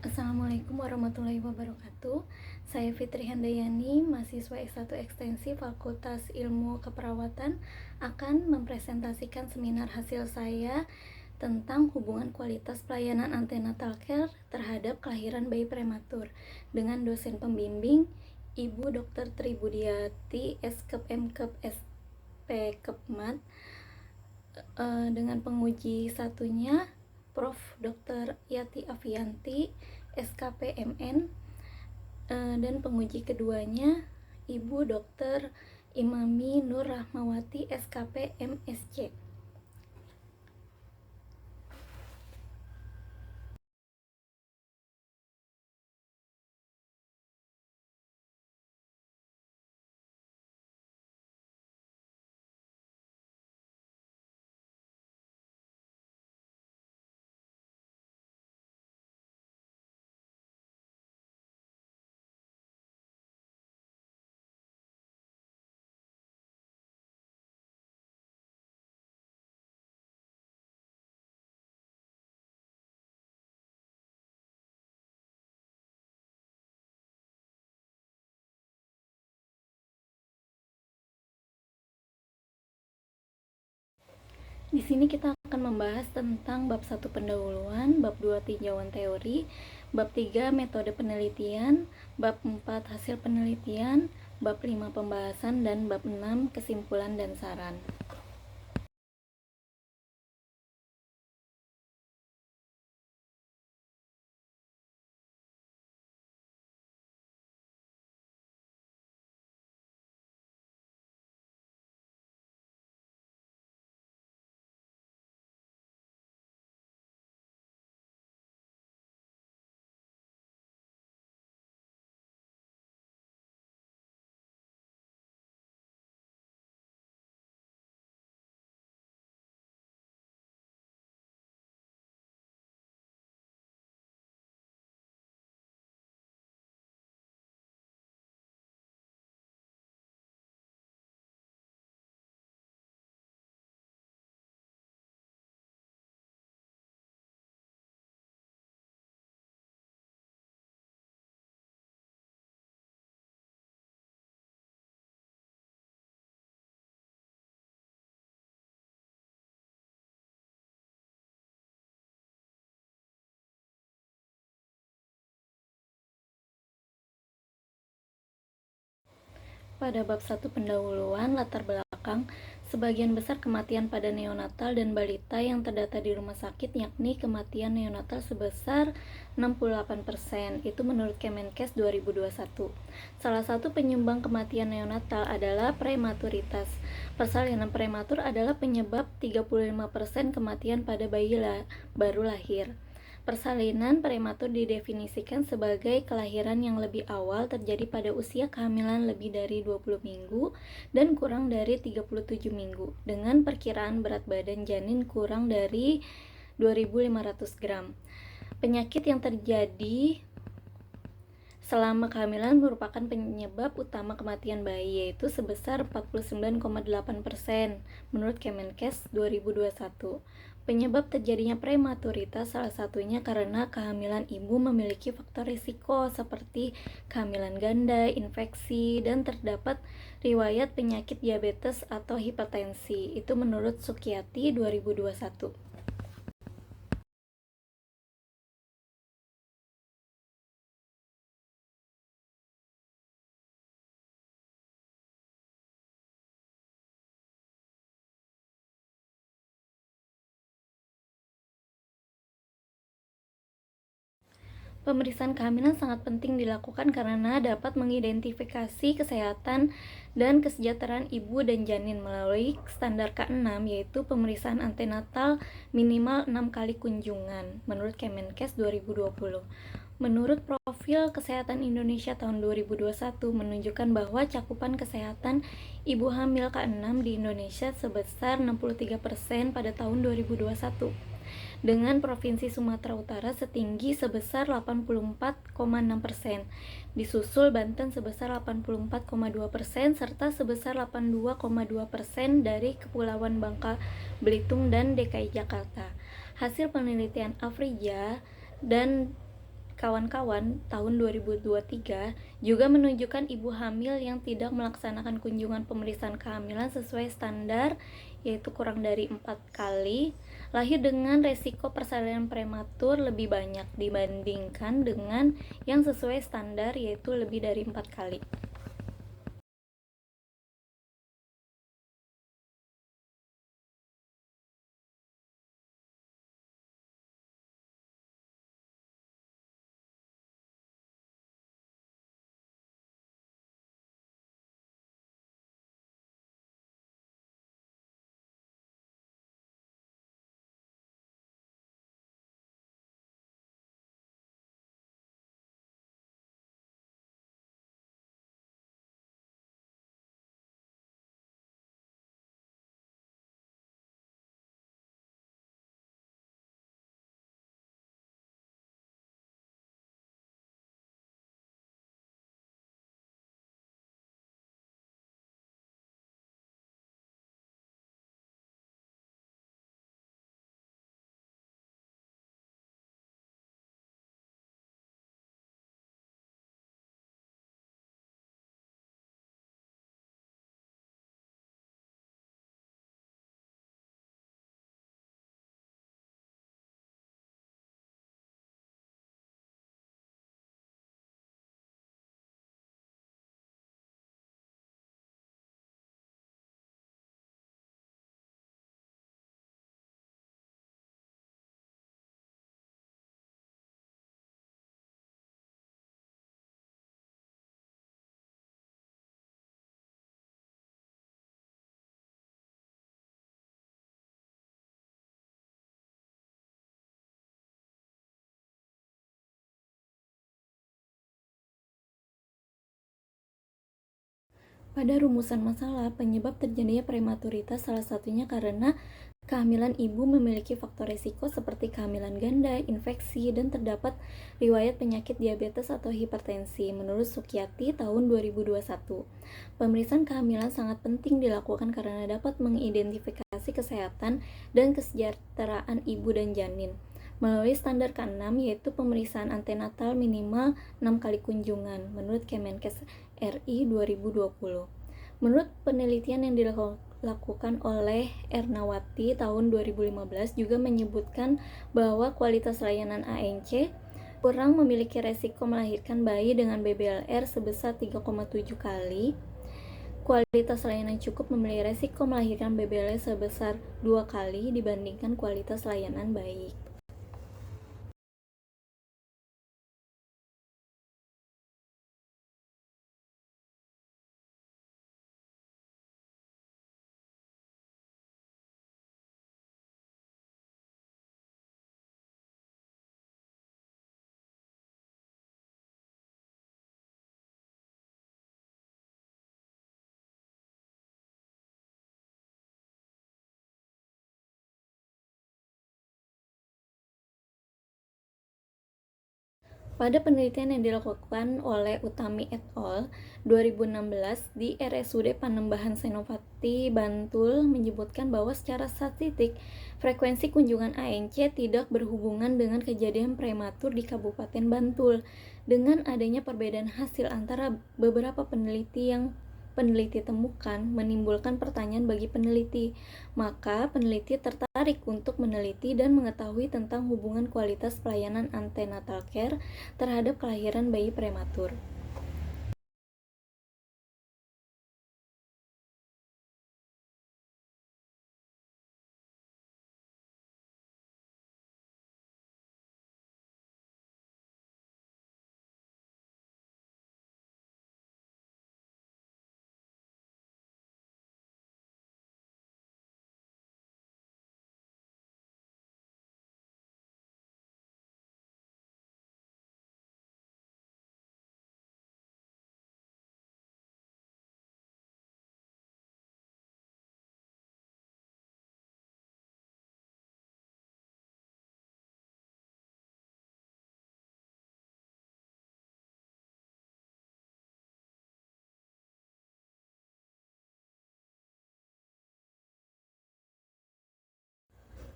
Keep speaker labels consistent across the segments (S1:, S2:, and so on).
S1: Assalamualaikum warahmatullahi wabarakatuh. Saya Fitri Handayani, mahasiswa S1 Ekstensi Fakultas Ilmu Keperawatan, akan mempresentasikan seminar hasil saya tentang hubungan kualitas pelayanan antenatal care terhadap kelahiran bayi prematur dengan dosen pembimbing Ibu Dr. Tribudiati Skep Mkep SP Kepmat, dengan penguji satunya Prof. Dr. Yati Afianti SKPMN, dan penguji keduanya Ibu Dr. Imami Nur Rahmawati SKP MSc. Di sini kita akan membahas tentang bab 1 pendahuluan, bab 2 tinjauan teori, bab 3 metode penelitian, bab 4 hasil penelitian, bab 5 pembahasan, dan bab 6 kesimpulan dan saran. Pada bab 1 pendahuluan latar belakang, sebagian besar kematian pada neonatal dan balita yang terdata di rumah sakit, yakni kematian neonatal sebesar 68%, itu menurut Kemenkes 2021. Salah satu penyumbang kematian neonatal adalah prematuritas. Persalinan prematur adalah penyebab 35% kematian pada bayi baru lahir. Persalinan prematur didefinisikan sebagai kelahiran yang lebih awal terjadi pada usia kehamilan lebih dari 20 minggu dan kurang dari 37 minggu, dengan perkiraan berat badan janin kurang dari 2.500 gram. Penyakit yang terjadi selama kehamilan merupakan penyebab utama kematian bayi, yaitu sebesar 49,8% menurut Kemenkes 2021. Penyebab terjadinya prematuritas salah satunya karena kehamilan ibu memiliki faktor risiko seperti kehamilan ganda, infeksi, dan terdapat riwayat penyakit diabetes atau hipertensi. Itu menurut Sukiati 2021. Pemeriksaan kehamilan sangat penting dilakukan karena dapat mengidentifikasi kesehatan dan kesejahteraan ibu dan janin melalui standar K6, yaitu pemeriksaan antenatal minimal 6 kali kunjungan menurut Kemenkes 2020. Menurut Profil Kesehatan Indonesia tahun 2021 menunjukkan bahwa cakupan kesehatan ibu hamil K6 di Indonesia sebesar 63% pada tahun 2021, dengan Provinsi Sumatera Utara setinggi sebesar 84,6%, disusul Banten sebesar 84,2%, serta sebesar 82,2% dari Kepulauan Bangka Belitung dan DKI Jakarta. Hasil penelitian Afrija dan kawan-kawan tahun 2023 juga menunjukkan ibu hamil yang tidak melaksanakan kunjungan pemeriksaan kehamilan sesuai standar, yaitu kurang dari 4 kali, lahir dengan resiko persalinan prematur lebih banyak dibandingkan dengan yang sesuai standar, yaitu lebih dari 4 kali. Pada rumusan masalah, penyebab terjadinya prematuritas salah satunya karena kehamilan ibu memiliki faktor risiko seperti kehamilan ganda, infeksi, dan terdapat riwayat penyakit diabetes atau hipertensi. Menurut Sukyati tahun 2021, pemeriksaan kehamilan sangat penting dilakukan karena dapat mengidentifikasi kesehatan dan kesejahteraan ibu dan janin. Melalui standar ke-6, yaitu pemeriksaan antenatal minimal 6 kali kunjungan, menurut Kemenkes RI 2020. Menurut penelitian yang dilakukan oleh Ernawati tahun 2015 juga menyebutkan bahwa kualitas layanan ANC kurang memiliki resiko melahirkan bayi dengan BBLR sebesar 3,7 kali. Kualitas layanan cukup memiliki resiko melahirkan BBLR sebesar 2 kali dibandingkan kualitas layanan baik. Pada penelitian yang dilakukan oleh Utami et al. 2016 di RSUD Panembahan Senopati, Bantul menyebutkan bahwa secara statistik frekuensi kunjungan ANC tidak berhubungan dengan kejadian prematur di Kabupaten Bantul. Dengan adanya perbedaan hasil antara beberapa peneliti temukan menimbulkan pertanyaan bagi peneliti. Maka peneliti tertarik untuk meneliti dan mengetahui tentang hubungan kualitas pelayanan antenatal care terhadap kelahiran bayi prematur.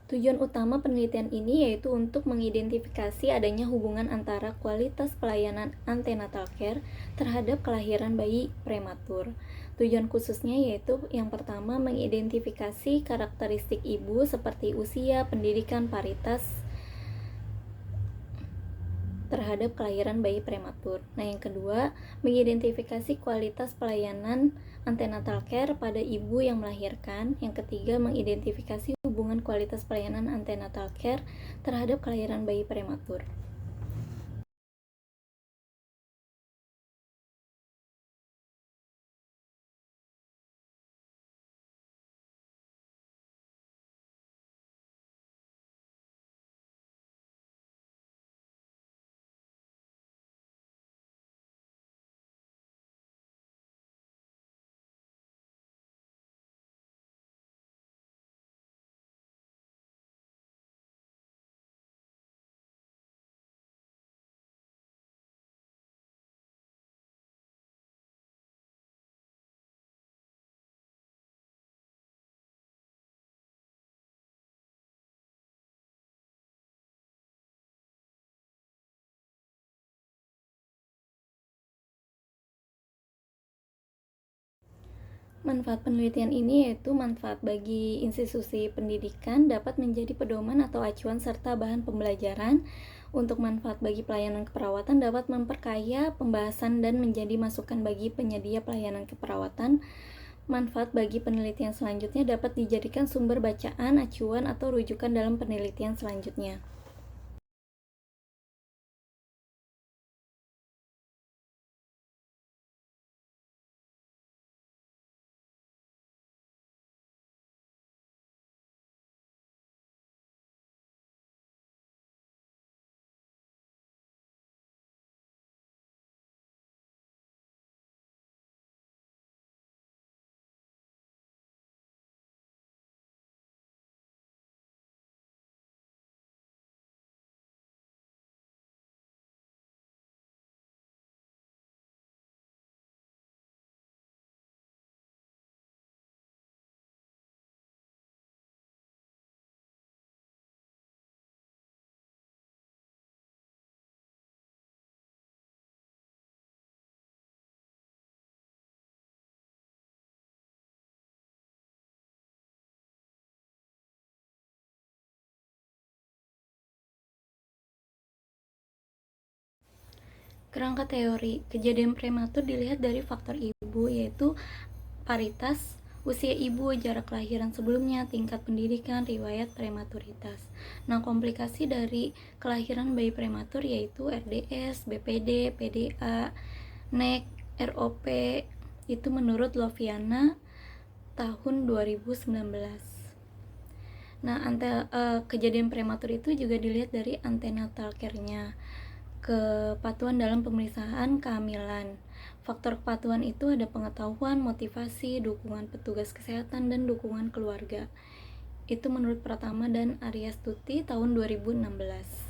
S1: Tujuan utama penelitian ini yaitu untuk mengidentifikasi adanya hubungan antara kualitas pelayanan antenatal care terhadap kelahiran bayi prematur. Tujuan khususnya yaitu yang pertama mengidentifikasi karakteristik ibu seperti usia, pendidikan, paritas terhadap kelahiran bayi prematur. Nah, yang kedua, mengidentifikasi kualitas pelayanan antenatal care pada ibu yang melahirkan. Yang ketiga, mengidentifikasi hubungan kualitas pelayanan antenatal care terhadap kelahiran bayi prematur. Manfaat penelitian ini yaitu manfaat bagi institusi pendidikan dapat menjadi pedoman atau acuan serta bahan pembelajaran. Untuk manfaat bagi pelayanan keperawatan dapat memperkaya pembahasan dan menjadi masukan bagi penyedia pelayanan keperawatan. Manfaat bagi penelitian selanjutnya dapat dijadikan sumber bacaan, acuan, atau rujukan dalam penelitian selanjutnya. Kerangka teori kejadian prematur dilihat dari faktor ibu, yaitu paritas, usia ibu, jarak kelahiran sebelumnya, tingkat pendidikan, riwayat prematuritas. Nah, komplikasi dari kelahiran bayi prematur yaitu RDS, BPD, PDA, NEC, ROP, itu menurut Loviana tahun 2019. Nah, kejadian prematur itu juga dilihat dari antenatal care-nya, kepatuhan dalam pemeriksaan kehamilan. Faktor kepatuhan itu ada pengetahuan, motivasi, dukungan petugas kesehatan, dan dukungan keluarga. Itu menurut Pratama dan Aryastuti tahun 2016.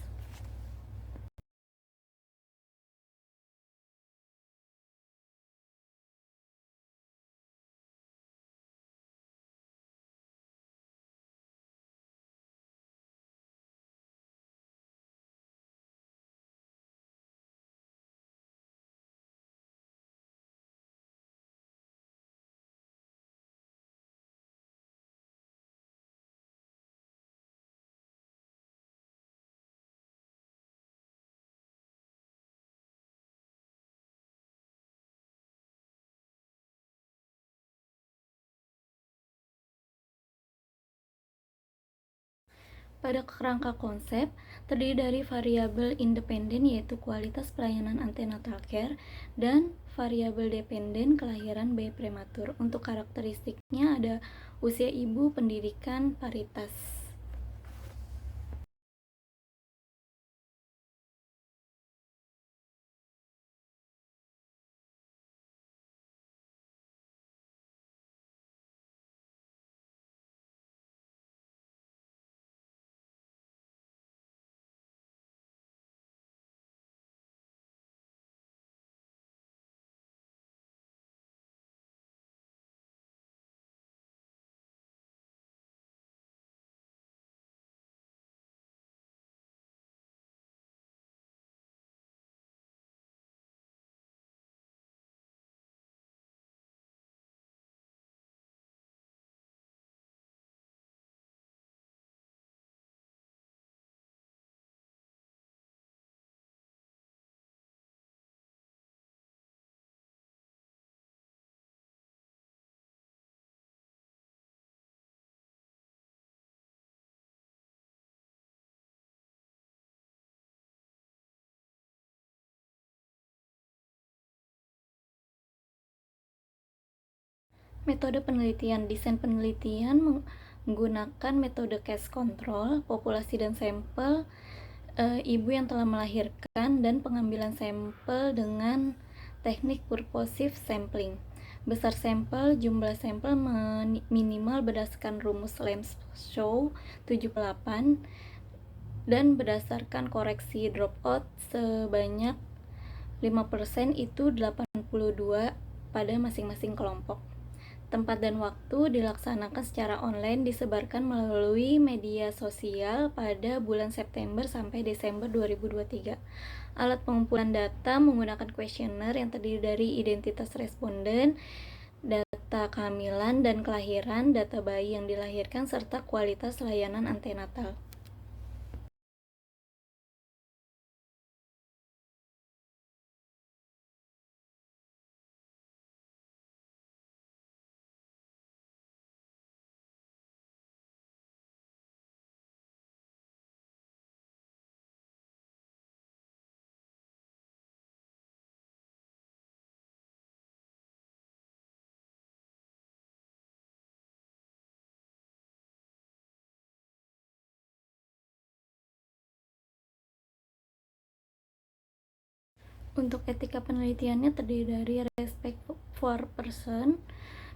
S1: Pada kerangka konsep, terdiri dari variabel independen yaitu kualitas pelayanan antenatal care dan variabel dependen kelahiran bayi prematur. Untuk karakteristiknya ada usia ibu, pendidikan, paritas. Metode penelitian. Desain penelitian menggunakan metode case control, populasi dan sampel, ibu yang telah melahirkan, dan pengambilan sampel dengan teknik purposive sampling. Besar sampel, jumlah sampel minimal berdasarkan rumus Lemshow 78 dan berdasarkan koreksi dropout sebanyak 5% itu 82 pada masing-masing kelompok. Tempat dan waktu dilaksanakan secara online, disebarkan melalui media sosial pada bulan September sampai Desember 2023. Alat pengumpulan data menggunakan kuesioner yang terdiri dari identitas responden, data kehamilan dan kelahiran, data bayi yang dilahirkan, serta kualitas layanan antenatal. Untuk etika penelitiannya terdiri dari respect for person,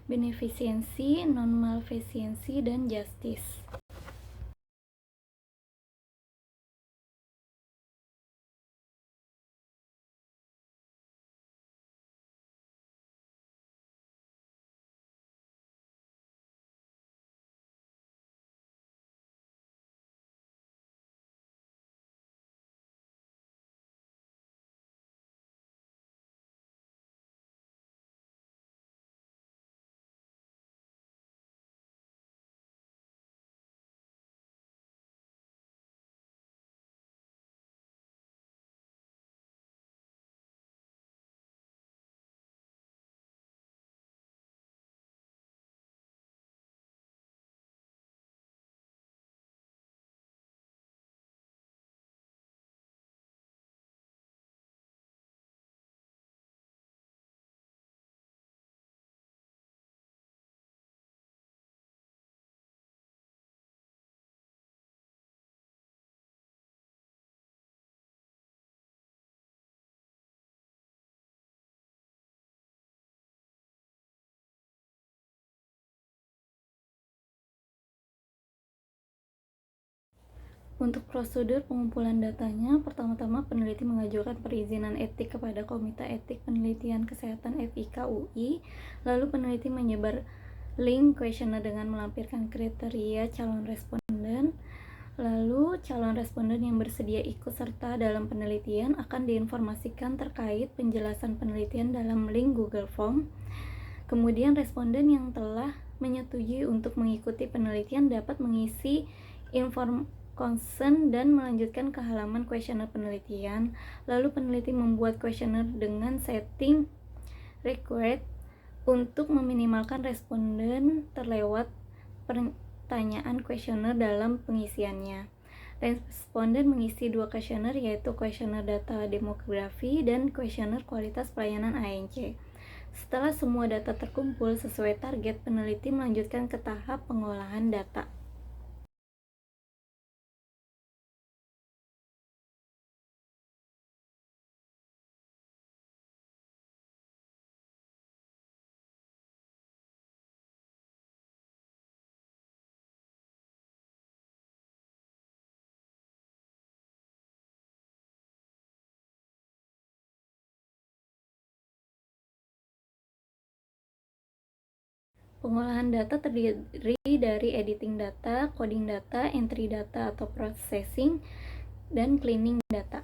S1: beneficence, non-malfeasance, dan justice. Untuk prosedur pengumpulan datanya, pertama-tama peneliti mengajukan perizinan etik kepada Komite Etik Penelitian Kesehatan FIK UI, lalu peneliti menyebar link kuesioner dengan melampirkan kriteria calon responden, lalu calon responden yang bersedia ikut serta dalam penelitian akan diinformasikan terkait penjelasan penelitian dalam link Google Form. Kemudian responden yang telah menyetujui untuk mengikuti penelitian dapat mengisi consent dan melanjutkan ke halaman kuesioner penelitian. Lalu peneliti membuat kuesioner dengan setting required untuk meminimalkan responden terlewat pertanyaan kuesioner dalam pengisiannya. Responden mengisi 2 kuesioner, yaitu kuesioner data demografi dan kuesioner kualitas pelayanan ANC. Setelah semua data terkumpul sesuai target, peneliti melanjutkan ke tahap pengolahan data. Pengolahan data terdiri dari editing data, coding data, entry data atau processing, dan cleaning data.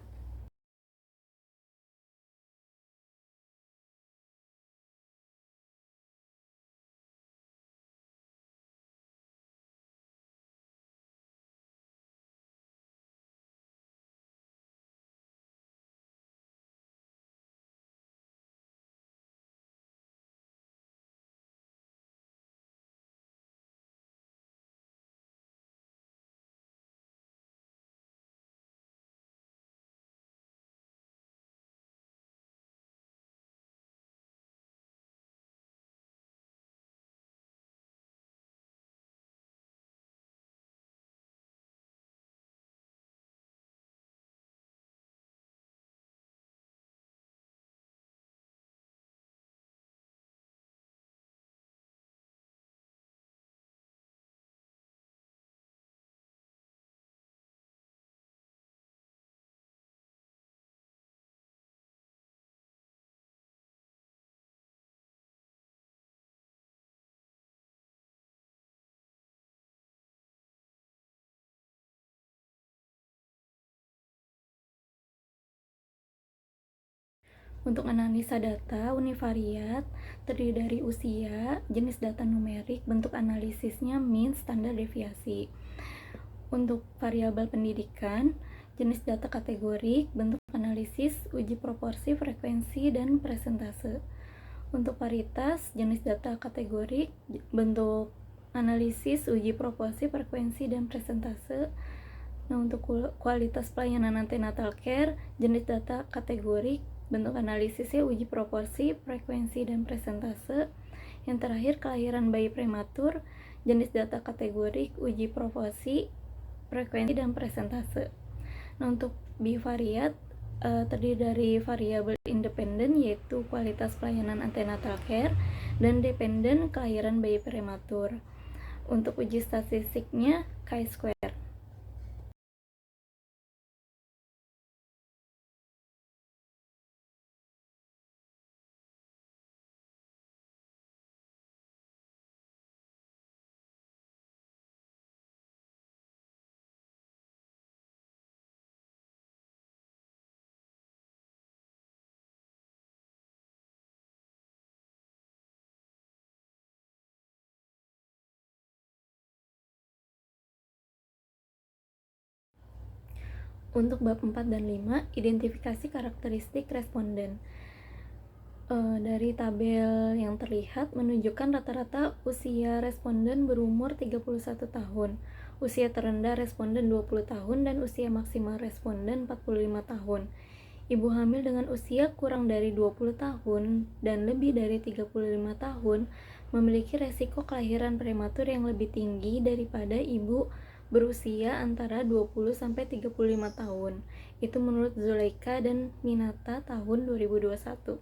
S1: Untuk analisa data univariat terdiri dari usia, jenis data numerik, bentuk analisisnya mean, standar, deviasi. Untuk variabel pendidikan, jenis data kategorik, bentuk analisis, uji proporsi, frekuensi, dan presentase. Untuk varietas, jenis data kategorik, bentuk analisis, uji proporsi, frekuensi, dan presentase. Nah, untuk kualitas pelayanan antenatal care, jenis data kategorik, bentuk analisisnya uji proporsi, frekuensi, dan presentase. Yang terakhir, kelahiran bayi prematur, jenis data kategorik, uji proporsi, frekuensi, dan presentase. Nah, untuk bivariat terdiri dari variabel independen yaitu kualitas pelayanan antenatal care dan dependen kelahiran bayi prematur. Untuk uji statistiknya chi-square. Untuk bab 4 dan 5, identifikasi karakteristik responden. Dari tabel yang terlihat menunjukkan rata-rata usia responden berumur 31 tahun, usia terendah responden 20 tahun, dan usia maksimal responden 45 tahun. Ibu hamil dengan usia kurang dari 20 tahun dan lebih dari 35 tahun memiliki resiko kelahiran prematur yang lebih tinggi daripada ibu berusia antara 20-35 tahun. Itu menurut Zuleika dan Minata tahun 2021.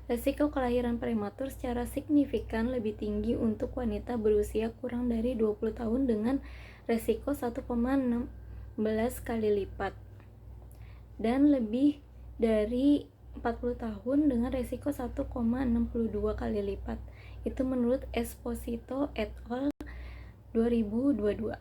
S1: Resiko kelahiran prematur secara signifikan lebih tinggi untuk wanita berusia kurang dari 20 tahun dengan resiko 1,16 kali lipat dan lebih dari 40 tahun dengan resiko 1,62 kali lipat. Itu menurut Esposito et al. 2022.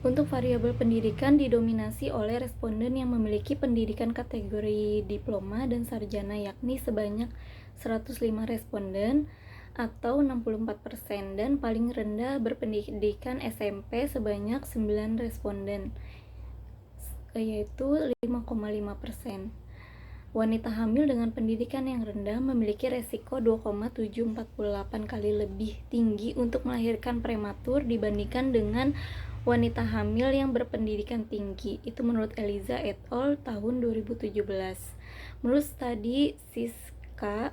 S1: Untuk variabel pendidikan didominasi oleh responden yang memiliki pendidikan kategori diploma dan sarjana, yakni sebanyak 105 responden atau 64%, dan paling rendah berpendidikan SMP sebanyak 9 responden, yaitu 5,5%. Wanita hamil dengan pendidikan yang rendah memiliki resiko 2,748 kali lebih tinggi untuk melahirkan prematur dibandingkan dengan wanita hamil yang berpendidikan tinggi. Itu menurut Eliza et al. Tahun 2017. Menurut studi Siska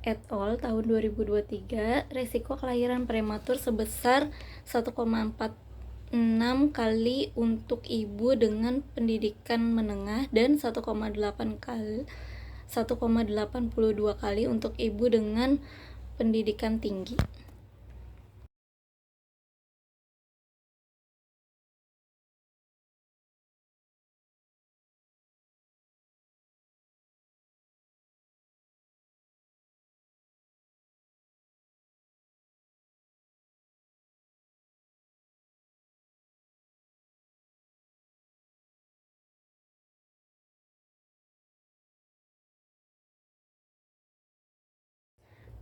S1: et al. Tahun 2023, resiko kelahiran prematur sebesar 1,46 kali untuk ibu dengan pendidikan menengah dan 1,82 kali untuk ibu dengan pendidikan tinggi.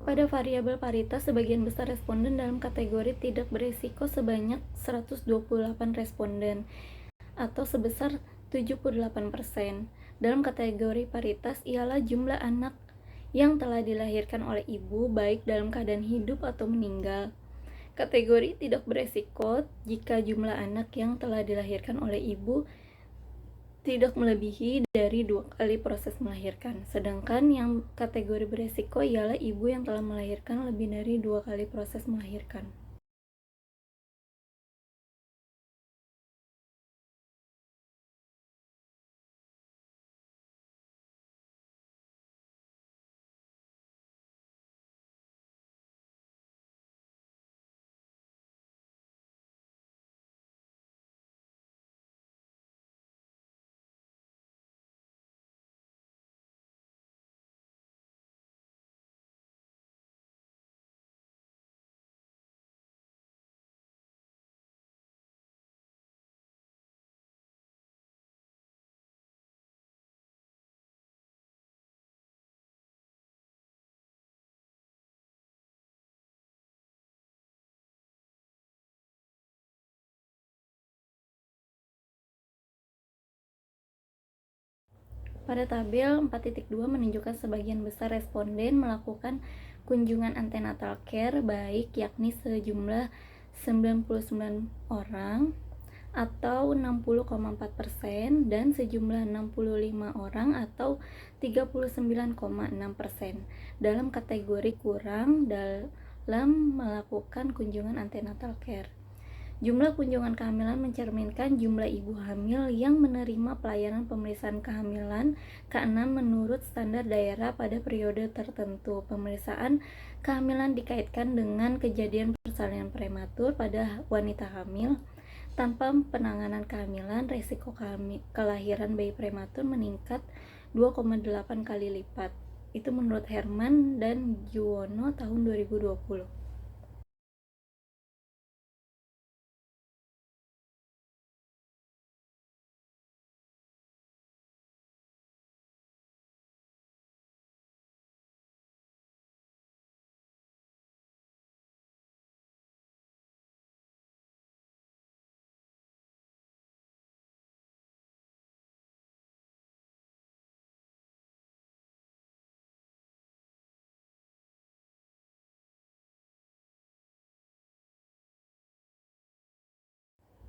S1: Pada variabel paritas, sebagian besar responden dalam kategori tidak berisiko sebanyak 128 responden atau sebesar 78%. Dalam kategori paritas ialah jumlah anak yang telah dilahirkan oleh ibu baik dalam keadaan hidup atau meninggal. Kategori tidak beresiko jika jumlah anak yang telah dilahirkan oleh ibu tidak melebihi dari 2 kali proses melahirkan. Sedangkan yang kategori beresiko ialah ibu yang telah melahirkan lebih dari 2 kali proses melahirkan. Pada tabel 4.2 menunjukkan sebagian besar responden melakukan kunjungan antenatal care baik, yakni sejumlah 99 orang atau 60,4%, dan sejumlah 65 orang atau 39,6% dalam kategori kurang dalam melakukan kunjungan antenatal care. Jumlah kunjungan kehamilan mencerminkan jumlah ibu hamil yang menerima pelayanan pemeriksaan kehamilan K6 menurut standar daerah pada periode tertentu. Pemeriksaan kehamilan dikaitkan dengan kejadian persalinan prematur pada wanita hamil. Tanpa penanganan kehamilan, risiko kelahiran bayi prematur meningkat 2,8 kali lipat. Itu menurut Herman dan Juwono tahun 2020.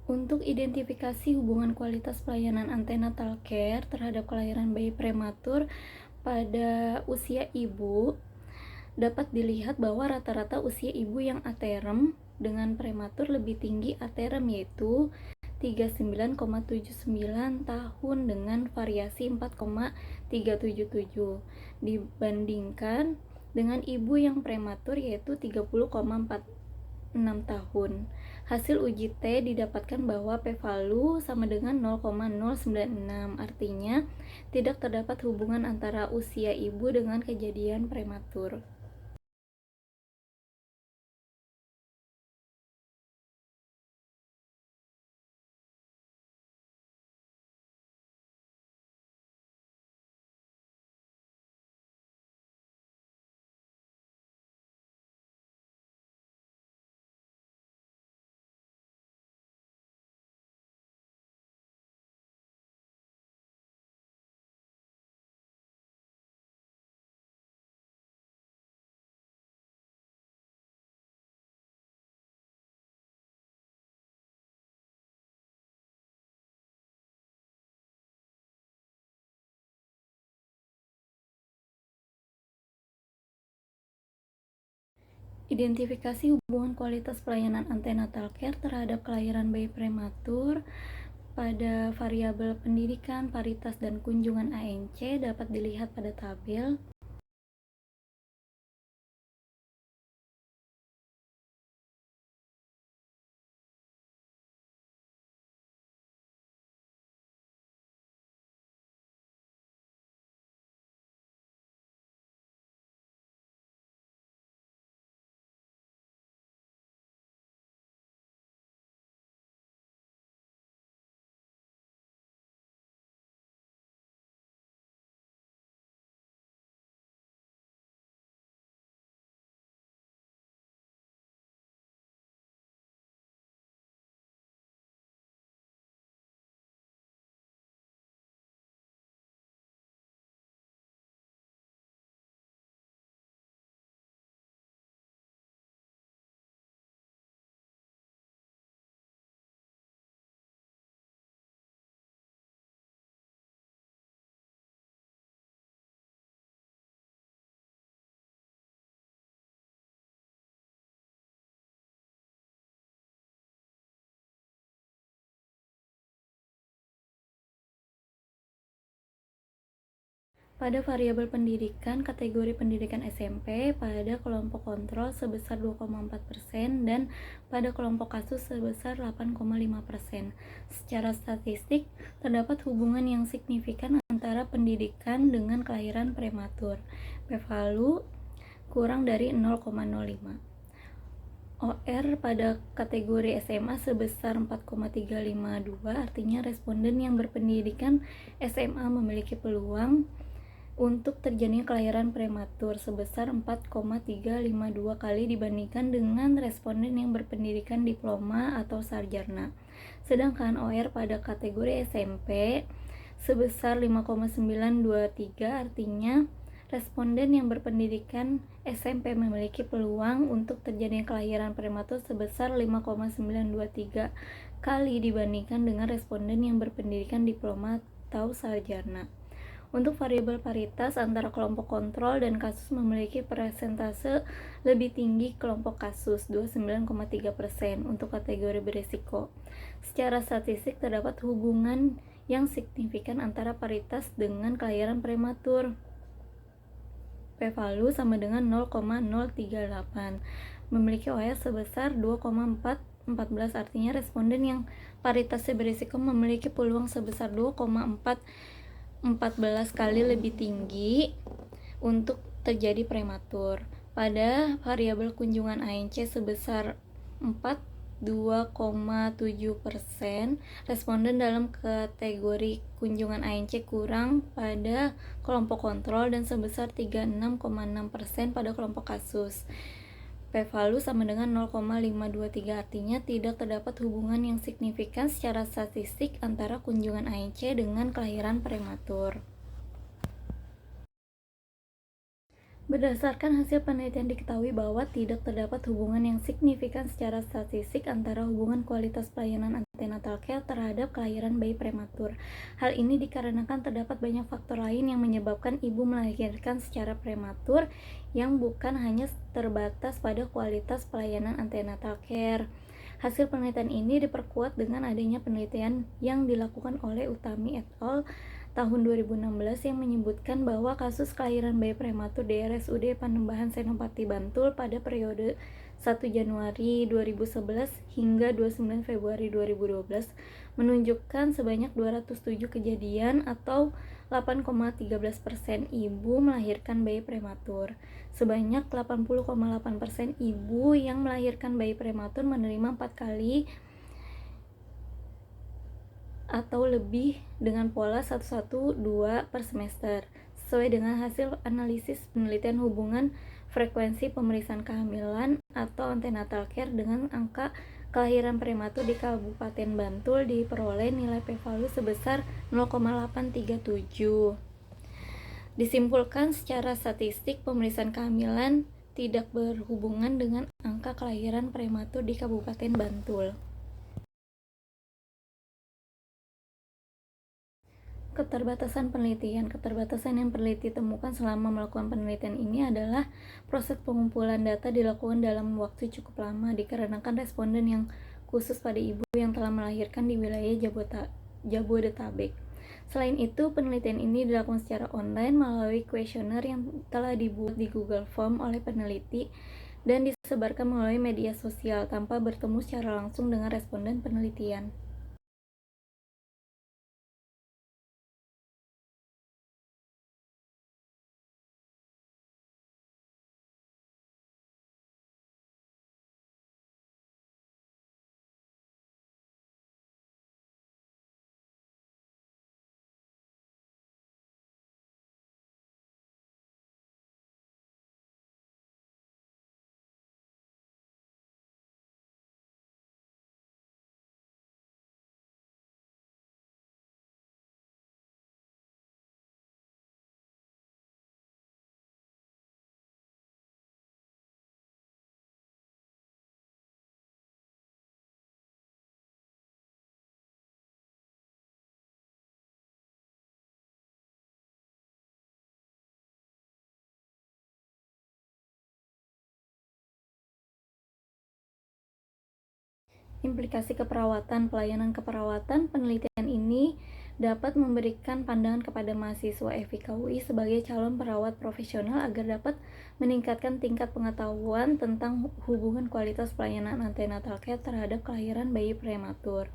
S1: Untuk identifikasi hubungan kualitas pelayanan antenatal care terhadap kelahiran bayi prematur pada usia ibu, dapat dilihat bahwa rata-rata usia ibu yang aterem dengan prematur lebih tinggi aterem, yaitu 39,79 tahun dengan variasi 4,377 dibandingkan dengan ibu yang prematur yaitu 30,46 tahun. Hasil uji T didapatkan bahwa p-value sama dengan 0,096, artinya tidak terdapat hubungan antara usia ibu dengan kejadian prematur. Identifikasi hubungan kualitas pelayanan antenatal care terhadap kelahiran bayi prematur pada variabel pendidikan, paritas, dan kunjungan ANC dapat dilihat pada tabel. Pada variabel pendidikan, kategori pendidikan SMP pada kelompok kontrol sebesar 2,4% dan pada kelompok kasus sebesar 8,5%. Secara statistik, terdapat hubungan yang signifikan antara pendidikan dengan kelahiran prematur. P-value kurang dari 0,05. OR pada kategori SMA sebesar 4,352, artinya responden yang berpendidikan SMA memiliki peluang untuk terjadinya kelahiran prematur sebesar 4,352 kali dibandingkan dengan responden yang berpendidikan diploma atau sarjana. Sedangkan OR pada kategori SMP sebesar 5,923, artinya responden yang berpendidikan SMP memiliki peluang untuk terjadinya kelahiran prematur sebesar 5,923 kali dibandingkan dengan responden yang berpendidikan diploma atau sarjana. Untuk variabel paritas antara kelompok kontrol dan kasus memiliki persentase lebih tinggi kelompok kasus 29,3% untuk kategori berisiko. Secara statistik terdapat hubungan yang signifikan antara paritas dengan kelahiran prematur. P-value sama dengan 0,038. Memiliki OS sebesar 2,414, artinya responden yang paritasnya berisiko memiliki peluang sebesar 2,414 kali lebih tinggi untuk terjadi prematur. Pada variabel kunjungan ANC sebesar 2,7%, responden dalam kategori kunjungan ANC kurang pada kelompok kontrol dan sebesar 36,6% pada kelompok kasus. P-value sama dengan 0,523, artinya tidak terdapat hubungan yang signifikan secara statistik antara kunjungan ANC dengan kelahiran prematur. Berdasarkan hasil penelitian diketahui bahwa tidak terdapat hubungan yang signifikan secara statistik antara hubungan kualitas pelayanan antenatal care terhadap kelahiran bayi prematur. Hal ini dikarenakan terdapat banyak faktor lain yang menyebabkan ibu melahirkan secara prematur yang bukan hanya terbatas pada kualitas pelayanan antenatal care. Hasil penelitian ini diperkuat dengan adanya penelitian yang dilakukan oleh Utami et al. Tahun 2016 yang menyebutkan bahwa kasus kelahiran bayi prematur di RSUD Panembahan Senopati Bantul pada periode 1 Januari 2011 hingga 29 Februari 2012 menunjukkan sebanyak 207 kejadian atau 8,13% ibu melahirkan bayi prematur. Sebanyak 80,8% ibu yang melahirkan bayi prematur menerima 4 kali atau lebih dengan pola 112 per semester, sesuai dengan hasil analisis penelitian hubungan frekuensi pemeriksaan kehamilan atau antenatal care dengan angka kelahiran prematur di Kabupaten Bantul diperoleh nilai p-value sebesar 0,837. Disimpulkan secara statistik pemeriksaan kehamilan tidak berhubungan dengan angka kelahiran prematur di Kabupaten Bantul. Keterbatasan penelitian. Keterbatasan yang peneliti temukan selama melakukan penelitian ini adalah proses pengumpulan data dilakukan dalam waktu cukup lama dikarenakan responden yang khusus pada ibu yang telah melahirkan di wilayah Jabodetabek. Selain itu, penelitian ini dilakukan secara online melalui kuesioner yang telah dibuat di Google Form oleh peneliti dan disebarkan melalui media sosial tanpa bertemu secara langsung dengan responden penelitian. Implikasi keperawatan. Pelayanan keperawatan penelitian ini dapat memberikan pandangan kepada mahasiswa FIKUI sebagai calon perawat profesional agar dapat meningkatkan tingkat pengetahuan tentang hubungan kualitas pelayanan antenatal care terhadap kelahiran bayi prematur.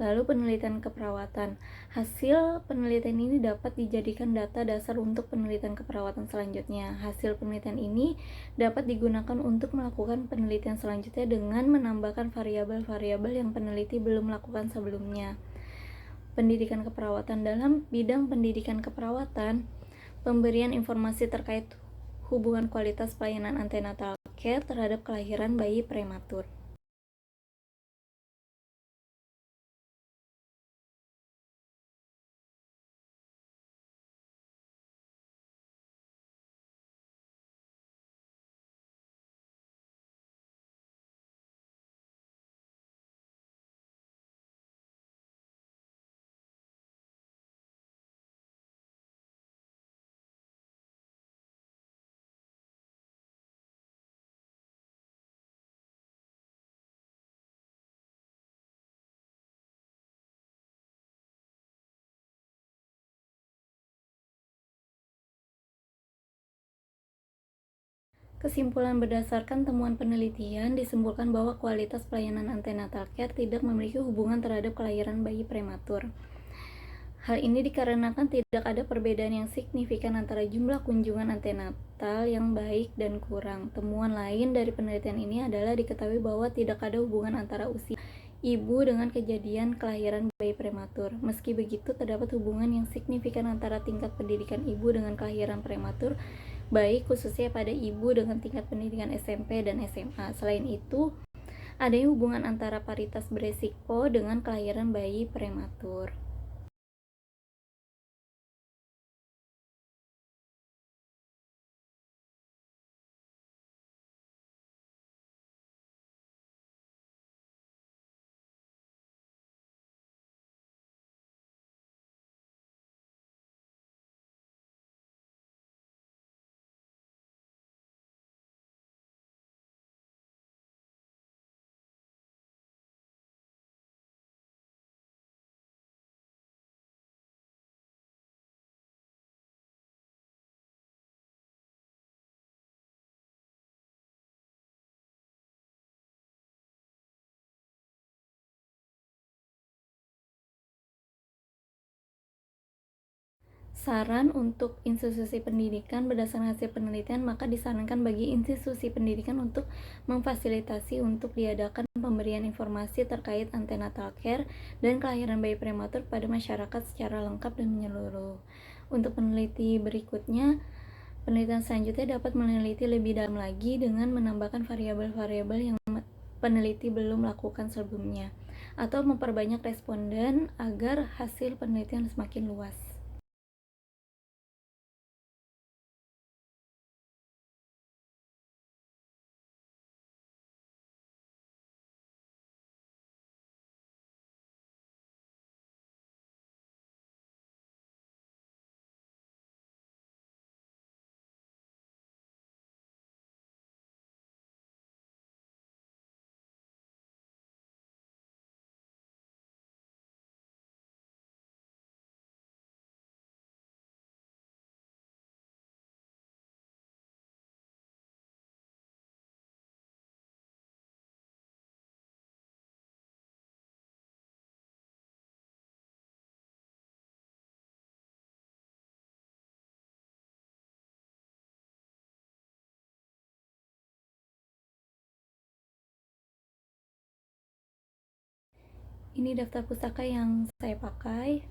S1: Lalu penelitian keperawatan. Hasil penelitian ini dapat dijadikan data dasar untuk penelitian keperawatan selanjutnya. Hasil penelitian ini dapat digunakan untuk melakukan penelitian selanjutnya dengan menambahkan variabel-variabel yang peneliti belum lakukan sebelumnya. Pendidikan keperawatan. Dalam bidang pendidikan keperawatan, pemberian informasi terkait hubungan kualitas pelayanan antenatal care terhadap kelahiran bayi prematur. Kesimpulan berdasarkan temuan penelitian disimpulkan bahwa kualitas pelayanan antenatal care tidak memiliki hubungan terhadap kelahiran bayi prematur. Hal ini dikarenakan tidak ada perbedaan yang signifikan antara jumlah kunjungan antenatal yang baik dan kurang. Temuan lain dari penelitian ini adalah diketahui bahwa tidak ada hubungan antara usia ibu dengan kejadian kelahiran bayi prematur. Meski begitu, terdapat hubungan yang signifikan antara tingkat pendidikan ibu dengan kelahiran prematur, baik khususnya pada ibu dengan tingkat pendidikan SMP dan SMA. Selain itu, adanya hubungan antara paritas beresiko dengan kelahiran bayi prematur. Saran untuk institusi pendidikan berdasarkan hasil penelitian, maka disarankan bagi institusi pendidikan untuk memfasilitasi untuk diadakan pemberian informasi terkait antenatal care dan kelahiran bayi prematur pada masyarakat secara lengkap dan menyeluruh. Untuk penelitian selanjutnya dapat meneliti lebih dalam lagi dengan menambahkan variabel-variabel yang peneliti belum lakukan sebelumnya, atau memperbanyak responden agar hasil penelitian semakin luas. Ini daftar pustaka yang saya pakai.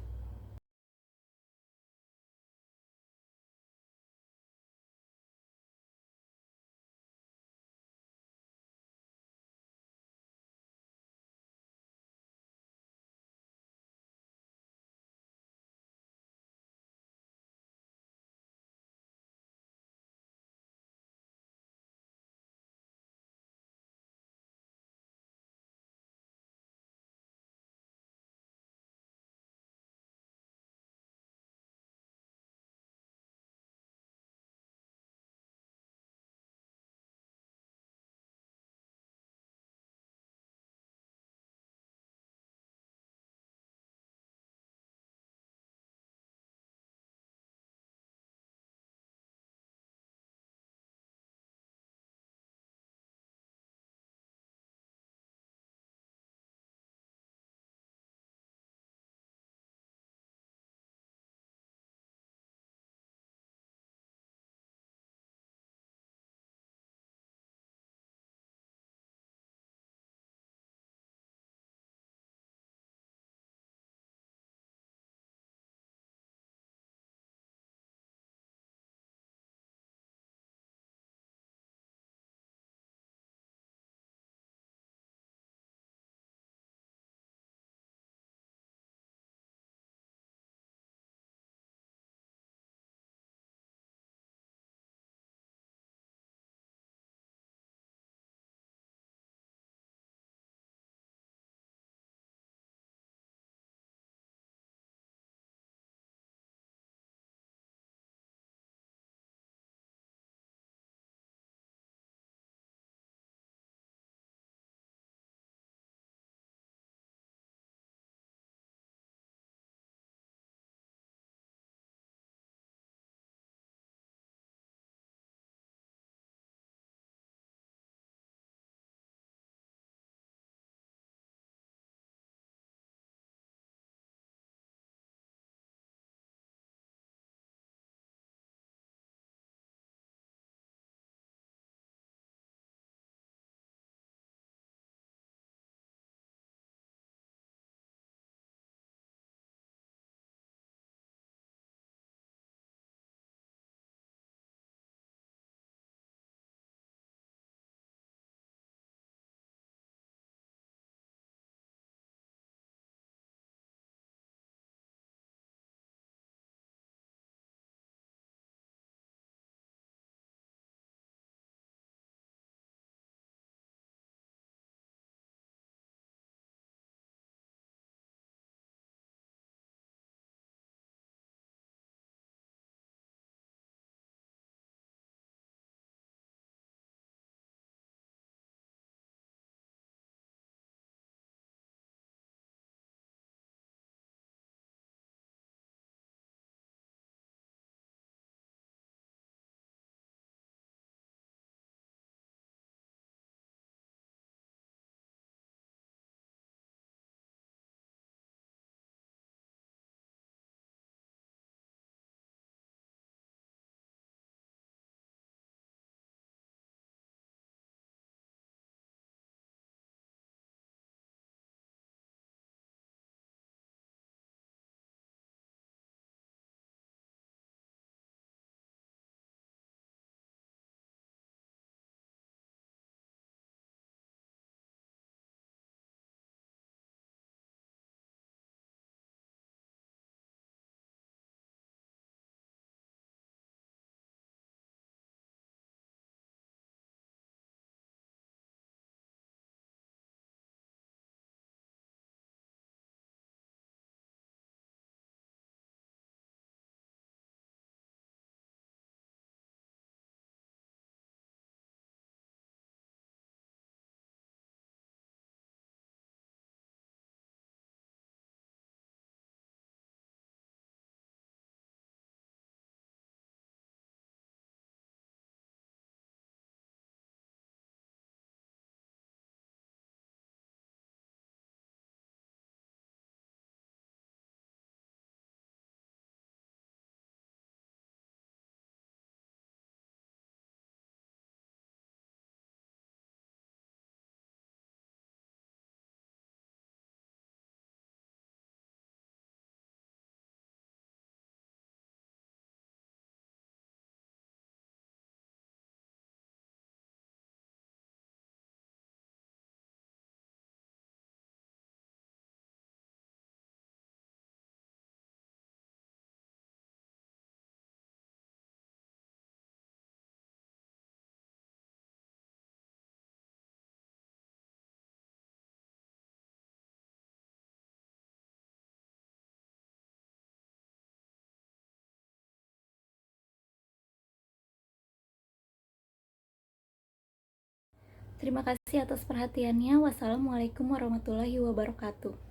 S1: Terima kasih atas perhatiannya. Wassalamualaikum warahmatullahi wabarakatuh.